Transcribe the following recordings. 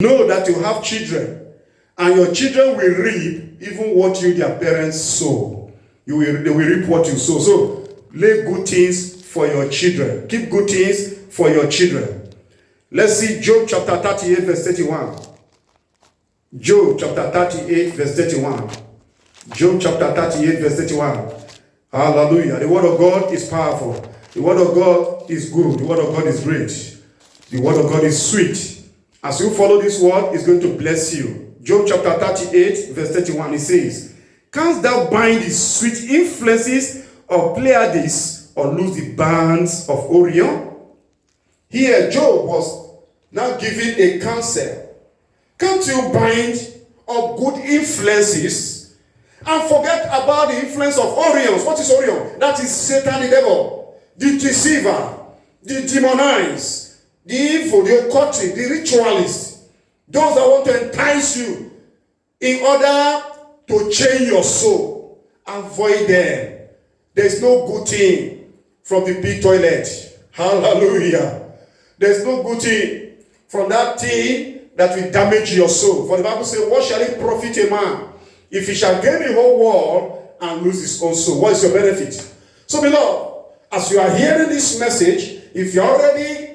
Know that you have children, and your children will reap even what you, their parents, sow. They will reap what you sow. So, lay good things for your children. Keep good things for your children. Let's see Job chapter 38, verse 31. Job chapter 38, verse 31. Job chapter 38, verse 31. Hallelujah. The word of God is powerful. The word of God is good. The word of God is great. The word of God is sweet. As you follow this word, it's going to bless you. Job chapter 38, verse 31, it says, Canst thou bind the sweet influences of Pleiades or loose the bands of Orion? Here, Job was now giving a counsel. Can't you bind up good influences and forget about the influence of Orion? What is Orion? That is Satan the devil, the deceiver, the demonizer, the evil, the occultic, the ritualist, those that want to entice you in order to change your soul. Avoid them. There's no good thing from the big toilet. Hallelujah. There's no good thing from that thing that will damage your soul. For the Bible says, what shall it profit a man if he shall gain the whole world and lose his own soul? What is your benefit? So, beloved, as you are hearing this message, if you are already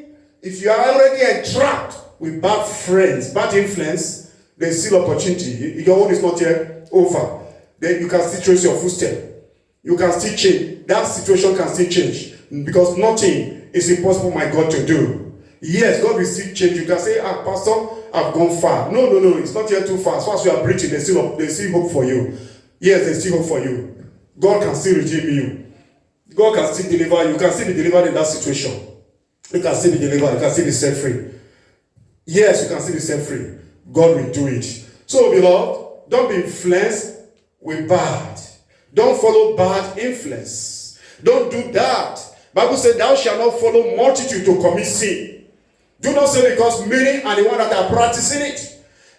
entrapped with bad friends, bad influence, there's still opportunity. Your own is not yet over. Then you can still trace your footstep. You can still change. That situation can still change. Because nothing is impossible for my God to do. Yes, God will still change. You can say, Pastor, I've gone far. No. It's not yet too far. As far as you are breathing, there's still hope for you. Yes, there's still hope for you. God can still redeem you. God can still deliver you. You can still be delivered in that situation. You can still be delivered. You can still be set free. Yes, you can still be set free. God will do it. So, beloved, don't be influenced with bad. Don't follow bad influence. Don't do that. Bible says, thou shalt not follow multitude to commit sin. Do not say because many are the ones that are practicing it.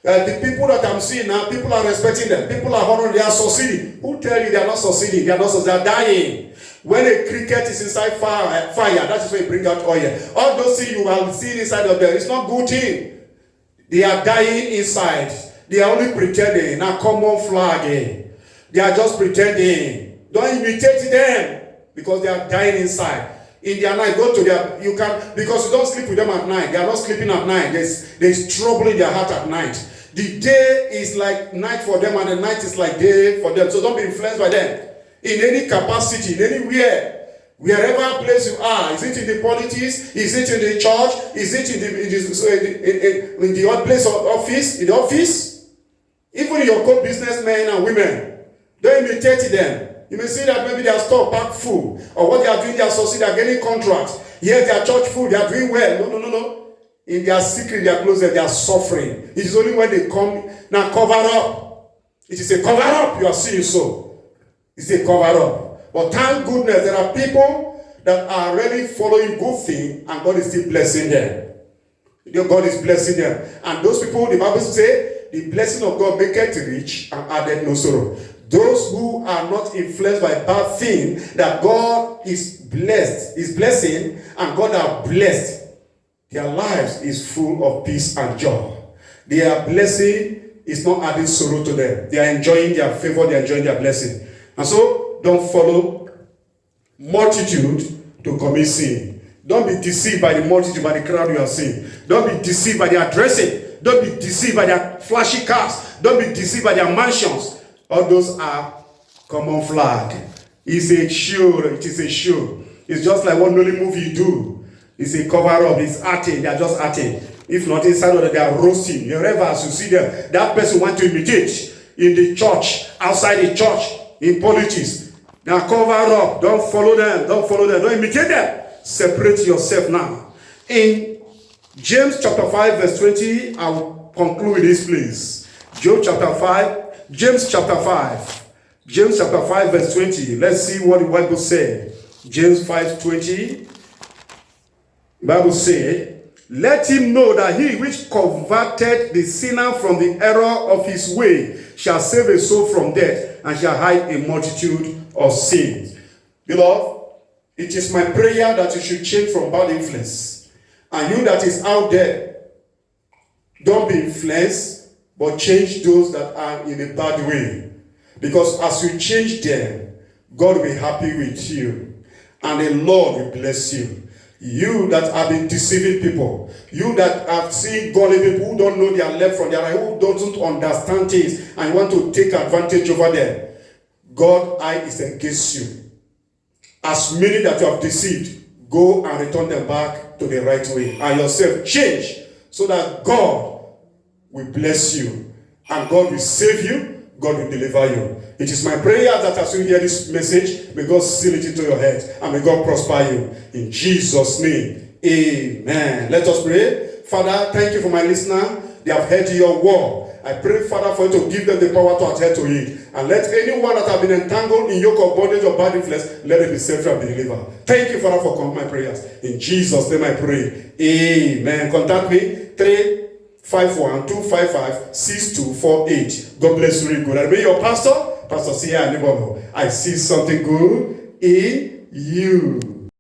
The people that I'm seeing now, people are respecting them. People are honoring, they are succeeding. Who tell you they are not succeeding? They are not succeeding. They are dying. When a cricket is inside fire, that is where you bring out oil. All those things you will see inside of them, it's not good thing. They are dying inside. They are only pretending. Now common flag. They are just pretending. Don't imitate them because they are dying inside. In their night, go to their, you can, because you don't sleep with them at night. They are not sleeping at night. There's trouble in their heart at night. The day is like night for them and the night is like day for them. So don't be influenced by them. In any capacity, in anywhere, wherever place you are, is it in the politics, is it in the church, is it in the place of office, in the office, even your co-businessmen and women, don't imitate them. You may see that maybe their store packed full, or what they are doing, they are succeeding, they are getting contracts. Yes, their church full, they are doing well. No. In their secret, their closet, they are suffering. It is only when they come, now cover up. It is a cover up you are seeing so. It's a cover up. But thank goodness there are people that are really following good things and God is still blessing them. God is blessing them. And those people, the Bible says, the blessing of God maketh rich and addeth no sorrow. Those who are not influenced by bad things, that God is blessing, and God are blessed. Their lives is full of peace and joy. Their blessing is not adding sorrow to them. They are enjoying their favor, they are enjoying their blessing. And so, don't follow multitude to commit sin. Don't be deceived by the multitude, by the crowd you are seeing. Don't be deceived by their dressing. Don't be deceived by their flashy cars. Don't be deceived by their mansions. All those are common flag. It's a show. It is a show. It's just like what only movie you do. It's a cover up. It's acting. They are just acting. If not inside of it, they are roasting. Wherever as you see them, that person want to imitate in the church, outside the church, in politics. Now cover up. Don't follow them. Don't follow them. Don't imitate them. Separate yourself now. In James chapter 5 verse 20, I will conclude with this please. James chapter 5 verse 20. Let's see what the Bible said. James 5:20. The Bible said, let him know that he which converted the sinner from the error of his way shall save a soul from death and shall hide a multitude of sins. Beloved, it is my prayer that you should change from bad influence. And you that is out there, Don't be influenced, but change those that are in a bad way. Because as you change them, God will be happy with you. And the Lord will bless you. You that have been deceiving people, you that have seen godly people who don't know their left from their right, who doesn't understand things, and you want to take advantage over them, God's eye is against you. As many that you have deceived, go and return them back to the right way. And yourself change so that God will bless you. And God will save you. God will deliver you. It is my prayer that as you hear this message, may God seal it into your head. And may God prosper you. In Jesus' name, amen. Let us pray. Father, thank you for my listener. They have heard your word. I pray, Father, for you to give them the power to adhere to it. And let anyone that have been entangled in yoke of bondage or bad influence, let it be set free and be delivered. Thank you, Father, for coming my prayers. In Jesus' name I pray. Amen. Contact me 351-255-6248. God bless you really good. I be your pastor, Pastor Sia Anibolo. I see something good in you.